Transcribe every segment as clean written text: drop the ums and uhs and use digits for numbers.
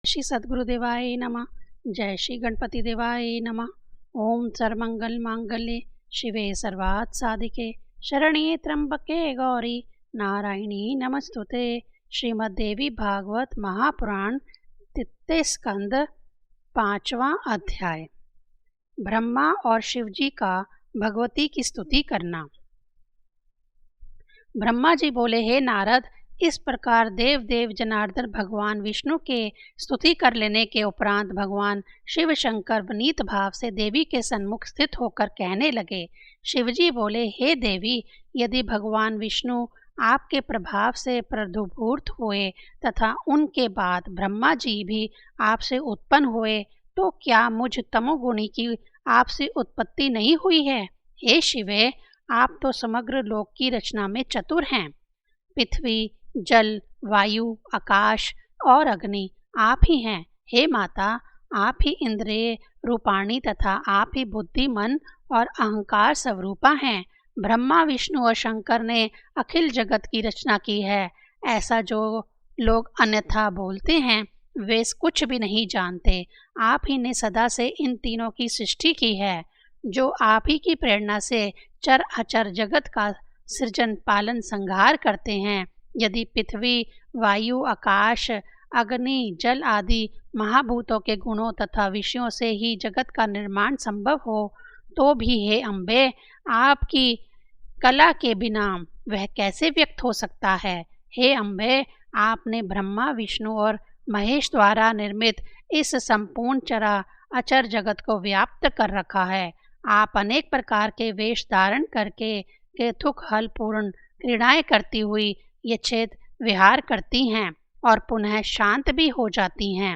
श्री सद्गुरुदेवाय नमः। जय श्री गणपति देवाय नमः। ओम सर्वमंगल मांगल्ये शिवे सर्वार्थ साधिके शरण्ये त्र्यंबके गौरी नारायणी नमस्तुते। श्रीमद्देवी भागवत महापुराण तृतीय स्कंद 5वां अध्याय। ब्रह्मा और शिवजी का भगवती की स्तुति करना। ब्रह्मा जी बोले, हे नारद, इस प्रकार देव जनार्दन भगवान विष्णु के स्तुति कर लेने के उपरांत भगवान शिव शंकर विनीत भाव से देवी के सन्मुख स्थित होकर कहने लगे। शिवजी बोले, हे देवी, यदि भगवान विष्णु आपके प्रभाव से प्रदुभूत हुए तथा उनके बाद ब्रह्मा जी भी आपसे उत्पन्न हुए, तो क्या मुझ तमोगुणी की आपसे उत्पत्ति नहीं हुई है? हे शिवे, आप तो समग्र लोक की रचना में चतुर हैं। पृथ्वी, जल, वायु, आकाश और अग्नि आप ही हैं। हे माता, आप ही इंद्रिय रूपाणी तथा आप ही बुद्धि, मन और अहंकार स्वरूपा हैं। ब्रह्मा, विष्णु और शंकर ने अखिल जगत की रचना की है। ऐसा जो लोग अन्यथा बोलते हैं वे कुछ भी नहीं जानते। आप ही ने सदा से इन तीनों की सृष्टि की है, जो आप ही की प्रेरणा से चर अचर जगत का सृजन, पालन, संहार करते हैं। यदि पृथ्वी, वायु, आकाश, अग्नि, जल आदि महाभूतों के गुणों तथा विषयों से ही जगत का निर्माण संभव हो, तो भी हे अम्बे, आपकी कला के बिना वह कैसे व्यक्त हो सकता है? हे अम्बे, आपने ब्रह्मा, विष्णु और महेश द्वारा निर्मित इस संपूर्ण चरा अचर जगत को व्याप्त कर रखा है। आप अनेक प्रकार के वेश धारण करके केतुक हल पूर्ण क्रीड़ाएं करती हुई यथेच्छ विहार करती हैं और पुनः शांत भी हो जाती हैं।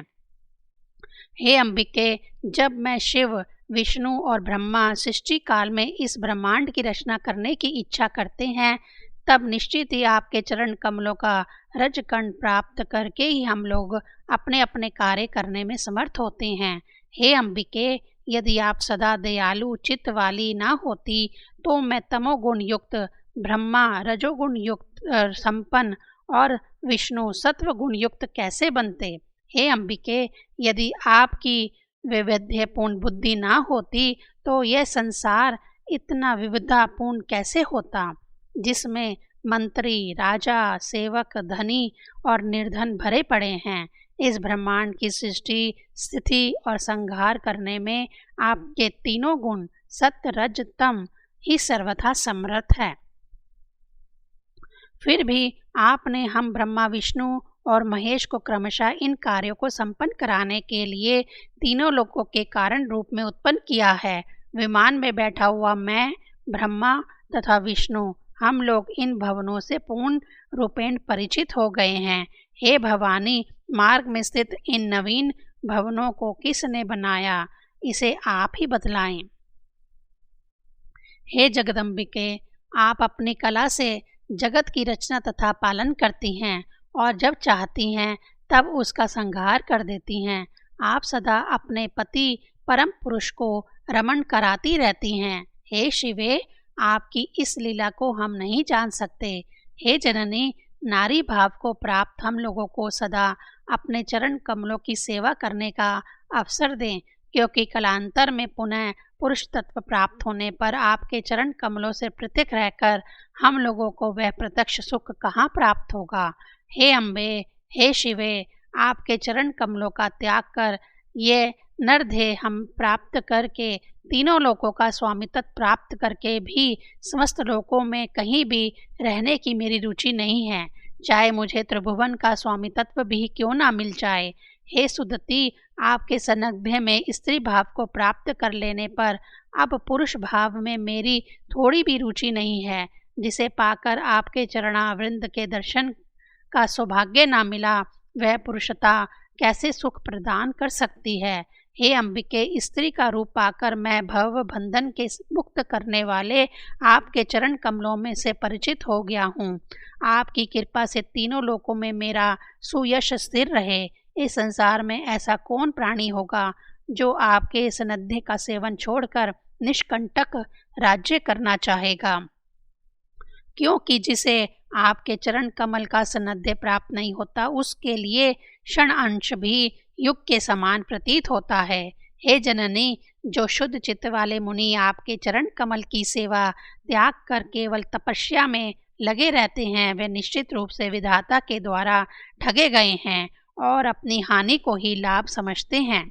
हे अंबिके, जब मैं शिव, विष्णु और ब्रह्मा सृष्टि काल में इस ब्रह्मांड की रचना करने की इच्छा करते हैं, तब निश्चित ही आपके चरण कमलों का रजकण प्राप्त करके ही हम लोग अपने अपने कार्य करने में समर्थ होते हैं। हे अंबिके, यदि आप सदा दयालु चित्त वाली ना होती, तो मैं तमोगुण युक्त ब्रह्मा, रजोगुण युक्त संपन्न और विष्णु सत्व गुण युक्त कैसे बनते? हे अंबिके, यदि आपकी वैविध्यपूर्ण बुद्धि ना होती, तो यह संसार इतना विविधतापूर्ण कैसे होता, जिसमें मंत्री, राजा, सेवक, धनी और निर्धन भरे पड़े हैं। इस ब्रह्मांड की सृष्टि, स्थिति और संहार करने में आपके तीनों गुण सत्य, रज, तम ही सर्वथा समर्थ है। फिर भी आपने हम ब्रह्मा, विष्णु और महेश को क्रमशः इन कार्यों को संपन्न कराने के लिए तीनों लोकों के कारण रूप में उत्पन्न किया है। विमान में बैठा हुआ मैं, ब्रह्मा तथा विष्णु, हम लोग इन भवनों से पूर्ण रूपेण परिचित हो गए हैं। हे भवानी, मार्ग में स्थित इन नवीन भवनों को किसने बनाया, इसे आप ही बतलाएं। हे जगदम्बिके, आप अपनी कला से जगत की रचना तथा पालन करती हैं और जब चाहती हैं तब उसका संहार कर देती हैं। आप सदा अपने पति परम पुरुष को रमण कराती रहती हैं। हे शिवे, आपकी इस लीला को हम नहीं जान सकते। हे जननी, नारी भाव को प्राप्त हम लोगों को सदा अपने चरण कमलों की सेवा करने का अवसर दें, क्योंकि कालांतर में पुनः पुरुष तत्व प्राप्त होने पर आपके चरण कमलों से पृथक रहकर हम लोगों को वह प्रत्यक्ष सुख कहाँ प्राप्त होगा? हे अम्बे, हे शिवे, आपके चरण कमलों का त्याग कर ये नरदेह हम प्राप्त करके तीनों लोकों का स्वामित्व प्राप्त करके भी समस्त लोकों में कहीं भी रहने की मेरी रुचि नहीं है, चाहे मुझे त्रिभुवन का स्वामित्व भी क्यों ना मिल जाए। हे सुदति, आपके सान्निध्य में स्त्री भाव को प्राप्त कर लेने पर अब पुरुष भाव में मेरी थोड़ी भी रुचि नहीं है, जिसे पाकर आपके चरणावृंद के दर्शन का सौभाग्य ना मिला, वह पुरुषता कैसे सुख प्रदान कर सकती है? हे अंबिके, स्त्री का रूप पाकर मैं भव बंधन के मुक्त करने वाले आपके चरण कमलों में से परिचित हो गया हूँ। आपकी कृपा से तीनों लोकों में मेरा सुयश स्थिर रहे। इस संसार में ऐसा कौन प्राणी होगा जो आपके सान्निध्य का सेवन छोड़कर निष्कंटक राज्य करना चाहेगा? क्योंकि जिसे आपके चरण कमल का सान्निध्य प्राप्त नहीं होता, उसके लिए क्षण अंश भी युग के समान प्रतीत होता है। हे जननी, जो शुद्ध चित्त वाले मुनि आपके चरण कमल की सेवा त्याग कर केवल तपस्या में लगे रहते हैं, वे निश्चित रूप से विधाता के द्वारा ठगे गए हैं और अपनी हानि को ही लाभ समझते हैं।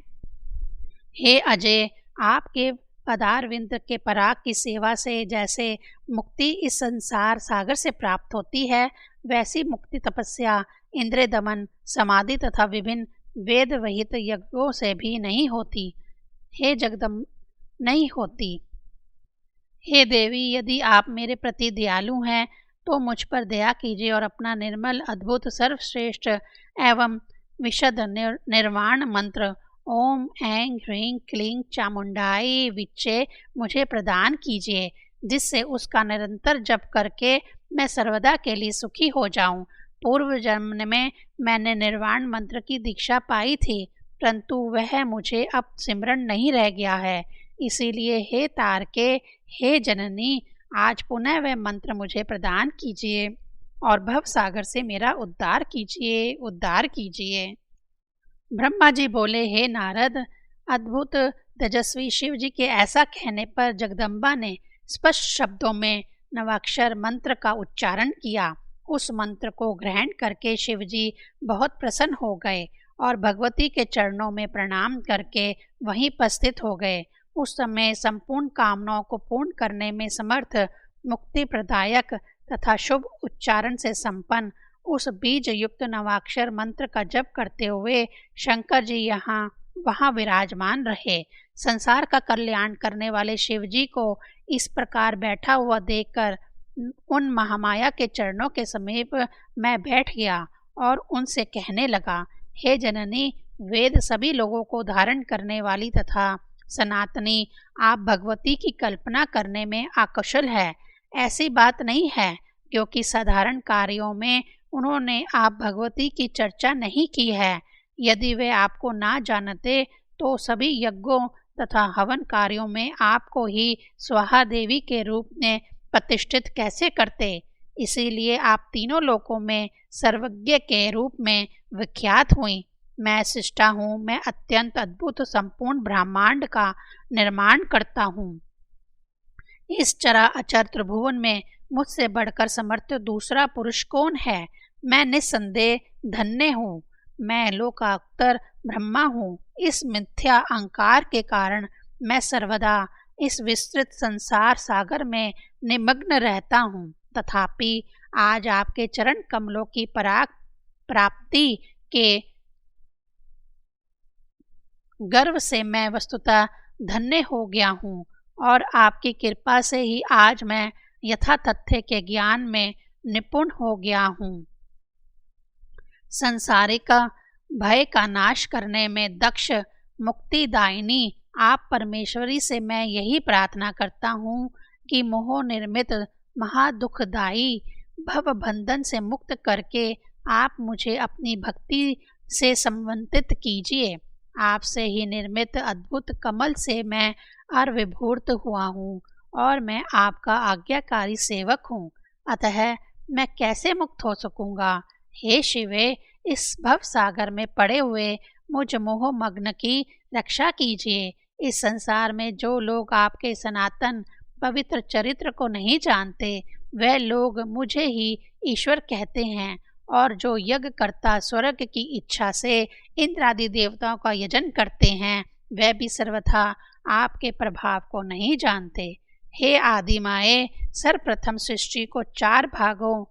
हे अजय, आपके पदारविंद के पराग की सेवा से जैसे मुक्ति इस संसार सागर से प्राप्त होती है, वैसी मुक्ति तपस्या, इंद्रिय दमन, समाधि तथा विभिन्न वेद विहित यज्ञों से भी नहीं होती। हे जगदम नहीं होती। हे देवी, यदि आप मेरे प्रति दयालु हैं तो मुझ पर दया कीजिए और अपना निर्मल, अद्भुत, सर्वश्रेष्ठ एवं विशद निर्वाण मंत्र ओम ऐं ह्रीं क्लीं चामुंडाई विच्चे मुझे प्रदान कीजिए, जिससे उसका निरंतर जप करके मैं सर्वदा के लिए सुखी हो जाऊं। पूर्व जन्म में मैंने निर्वाण मंत्र की दीक्षा पाई थी, परंतु वह मुझे अब सिमरण नहीं रह गया है। इसीलिए हे तारके, हे जननी, आज पुनः वह मंत्र मुझे प्रदान कीजिए और भव सागर से मेरा उद्धार कीजिए, उद्धार कीजिए। ब्रह्मा जी बोले, हे नारद, अद्भुत तेजस्वी शिव जी के ऐसा कहने पर जगदम्बा ने स्पष्ट शब्दों में नवाक्षर मंत्र का उच्चारण किया। उस मंत्र को ग्रहण करके शिव जी बहुत प्रसन्न हो गए और भगवती के चरणों में प्रणाम करके वहीं पर स्थित हो गए। उस समय संपूर्ण कामनाओं को पूर्ण करने में समर्थ, मुक्ति प्रदायक तथा शुभ उच्चारण से संपन्न उस बीज युक्त नवाक्षर मंत्र का जप करते हुए शंकर जी यहाँ वहाँ विराजमान रहे। संसार का कल्याण करने वाले शिव जी को इस प्रकार बैठा हुआ देखकर उन महामाया के चरणों के समीप मैं बैठ गया और उनसे कहने लगा, हे जननी, वेद सभी लोगों को धारण करने वाली तथा सनातनी आप भगवती की कल्पना करने में अकुशल है। ऐसी बात नहीं है, क्योंकि साधारण कार्यों में उन्होंने आप भगवती की चर्चा नहीं की है। यदि वे आपको ना जानते तो सभी यज्ञों तथा हवन कार्यों में आपको ही स्वाहा देवी के रूप में प्रतिष्ठित कैसे करते। इसीलिए आप तीनों लोकों में सर्वज्ञ के रूप में विख्यात हुई। मैं सृष्टा हूँ, मैं अत्यंत अद्भुत संपूर्ण ब्रह्मांड का निर्माण करता हूँ। इस चरा अचर त्रिभुवन में मुझसे बढ़कर समर्थ दूसरा पुरुष कौन है। मैं निस्संदेह धन्य हूँ, मैं लोकात्तर ब्रह्मा हूँ। इस मिथ्या अहंकार के कारण मैं सर्वदा इस विस्तृत संसार सागर में निमग्न रहता हूँ। तथापि आज आपके चरण कमलों की पराग प्राप्ति के गर्व से मैं वस्तुतः धन्य हो गया हूँ और आपकी कृपा से ही आज मैं यथा तथ्य के ज्ञान में निपुण हो गया हूँ। संसारिक भय का नाश करने में दक्ष मुक्तिदायिनी आप परमेश्वरी से मैं यही प्रार्थना करता हूँ कि मोह निर्मित महादुखदायी भव बंधन से मुक्त करके आप मुझे अपनी भक्ति से संबंधित कीजिए। आपसे ही निर्मित अद्भुत कमल से मैं अर्विभूत हुआ हूँ और मैं आपका आज्ञाकारी सेवक हूँ, अतः मैं कैसे मुक्त हो सकूँगा। हे शिवे, इस भव सागर में पड़े हुए मुझ मोह मग्न की रक्षा कीजिए। इस संसार में जो लोग आपके सनातन पवित्र चरित्र को नहीं जानते, वह लोग मुझे ही ईश्वर कहते हैं, और जो यज्ञ करता स्वर्ग की इच्छा से इंद्र आदि देवताओं का यजन करते हैं, वह भी सर्वथा आपके प्रभाव को नहीं जानते। हे आदिमाए, सर्वप्रथम सृष्टि को 4 भागों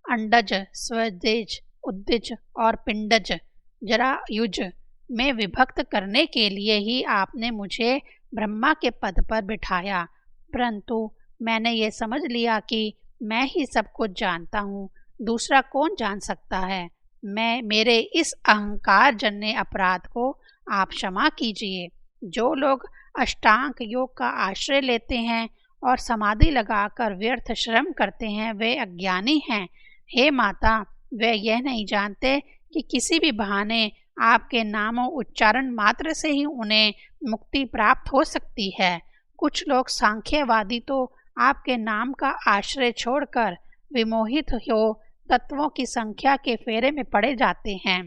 अंडज, स्वदेज, उद्दिज और पिंडज जरायुज में विभक्त करने के लिए ही आपने मुझे ब्रह्मा के पद पर बिठाया, परंतु मैंने ये समझ लिया कि मैं ही सब कुछ जानता हूँ, दूसरा कौन जान सकता है। मेरे इस अहंकार जन्य अपराध को आप क्षमा कीजिए। जो लोग अष्टांग योग का आश्रय लेते हैं और समाधि लगाकर व्यर्थ श्रम करते हैं, वे अज्ञानी हैं। हे माता, वे यह नहीं जानते कि किसी भी बहाने आपके नामों उच्चारण मात्र से ही उन्हें मुक्ति प्राप्त हो सकती है। कुछ लोग सांख्यवादी तो आपके नाम का आश्रय छोड़कर विमोहित हो तत्वों की संख्या के फेरे में पड़े जाते हैं,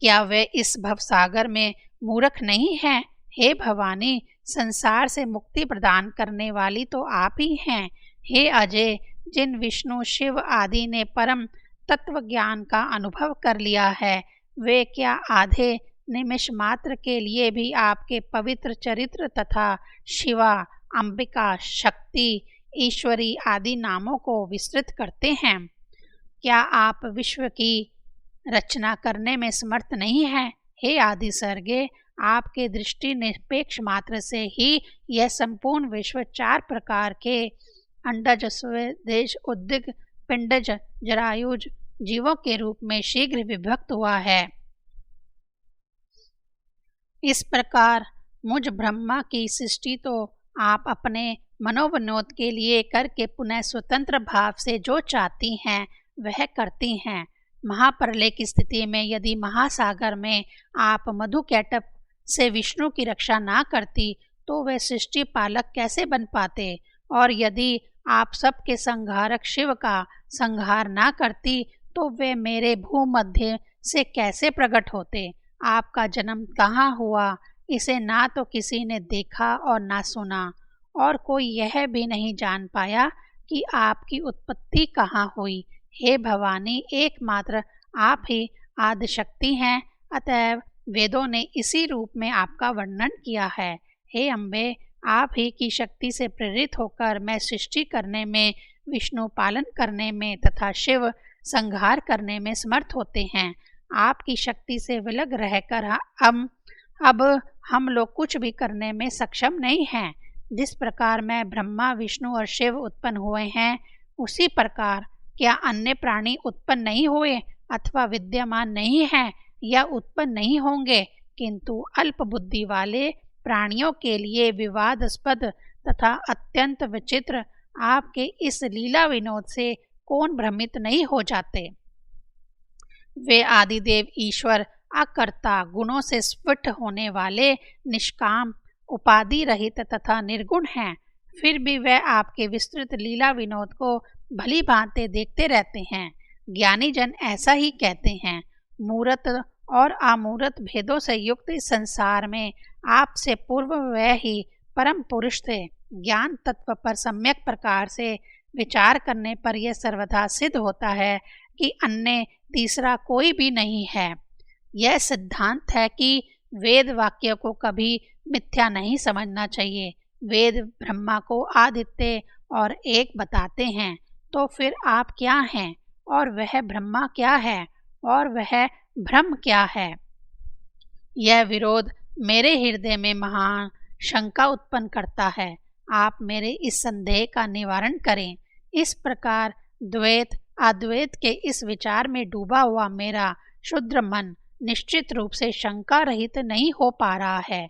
क्या वे इस भवसागर में मूर्ख नहीं हैं? हे भवानी, संसार से मुक्ति प्रदान करने वाली तो आप ही हैं। हे अजय, जिन विष्णु शिव आदि ने परम तत्व ज्ञान का अनुभव कर लिया है, वे क्या आधे निमिष मात्र के लिए भी आपके पवित्र चरित्र तथा शिवा, अंबिका, शक्ति, ईश्वरी आदि नामों को विस्तृत करते हैं? क्या आप विश्व की रचना करने में समर्थ नहीं हैं? हे आदि सर्गे, आपके दृष्टि निरपेक्ष मात्र से ही यह संपूर्ण विश्व 4 प्रकार के अंडज, स्वदेश, उद्दिग, पिंडज, जरायुज जीवों के रूप में शीघ्र विभक्त हुआ है। इस प्रकार मुझ ब्रह्मा की सृष्टि तो आप अपने मनोविनोद के लिए करके पुनः स्वतंत्र भाव से जो चाहती हैं वह करती हैं। महाप्रलय की स्थिति में यदि महासागर में आप मधुकैटभ से विष्णु की रक्षा ना करती तो वह सृष्टि पालक कैसे बन पाते, और यदि आप सबके संहारक शिव का संहार ना करती तो वे मेरे भूमध्य से कैसे प्रकट होते। आपका जन्म कहाँ हुआ, इसे ना तो किसी ने देखा और ना सुना, और कोई यह भी नहीं जान पाया कि आपकी उत्पत्ति कहाँ हुई। हे भवानी, एकमात्र आप ही आदिशक्ति हैं, अतएव वेदों ने इसी रूप में आपका वर्णन किया है। हे अम्बे, आप ही की शक्ति से प्रेरित होकर मैं सृष्टि करने में, विष्णु पालन करने में तथा शिव संहार करने में समर्थ होते हैं। आपकी शक्ति से विलग रहकर अब हम लोग कुछ भी करने में सक्षम नहीं हैं। जिस प्रकार मैं ब्रह्मा, विष्णु और शिव उत्पन्न हुए हैं, उसी प्रकार क्या अन्य प्राणी उत्पन्न नहीं हुए अथवा विद्यमान नहीं हैं या उत्पन्न नहीं होंगे, किंतु अल्प बुद्धि वाले प्राणियों के लिए विवादास्पद तथा अत्यंत विचित्र आपके इस लीला विनोद से कौन भ्रमित नहीं हो जाते। वे आदिदेव ईश्वर अकर्ता, गुणों से स्फुट होने वाले, निष्काम, उपाधि रहित तथा निर्गुण हैं। फिर भी वे आपके विस्तृत लीला विनोद को भली भांति देखते रहते हैं। ज्ञानी जन ऐसा ही कहते हैं। मूर्त और अमूर्त भेदों से युक्त इस संसार में आपसे पूर्व वह ही परम पुरुष थे। ज्ञान तत्व पर सम्यक प्रकार से विचार करने पर यह सर्वथा सिद्ध होता है कि अन्य तीसरा कोई भी नहीं है। यह सिद्धांत है कि वेद वाक्य को कभी मिथ्या नहीं समझना चाहिए। वेद ब्रह्मा को आदित्य और एक बताते हैं, तो फिर आप क्या हैं और वह ब्रह्मा क्या है और वह ब्रह्म क्या है। यह विरोध मेरे हृदय में महान शंका उत्पन्न करता है। आप मेरे इस संदेह का निवारण करें। इस प्रकार द्वैत अद्वैत के इस विचार में डूबा हुआ मेरा शुद्र मन निश्चित रूप से शंका रहित नहीं हो पा रहा है।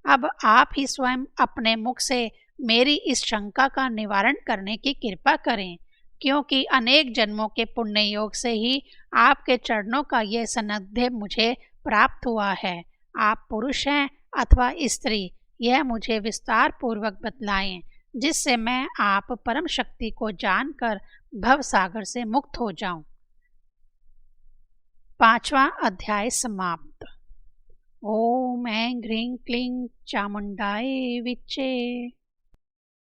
अब आप ही स्वयं अपने मुख से मेरी इस शंका का निवारण करने की कृपा करें, क्योंकि अनेक जन्मों के पुण्य योग से ही आपके चरणों का यह सानिध्य मुझे प्राप्त हुआ है। आप पुरुष हैं अथवा स्त्री, यह मुझे विस्तार पूर्वक बतलाएं, जिससे मैं आप परम शक्ति को जानकर भव सागर से मुक्त हो जाऊं। 5वां अध्याय समाप्त। ओम ऐं ह्रीं क्लीं चामुंडाय विच्चे।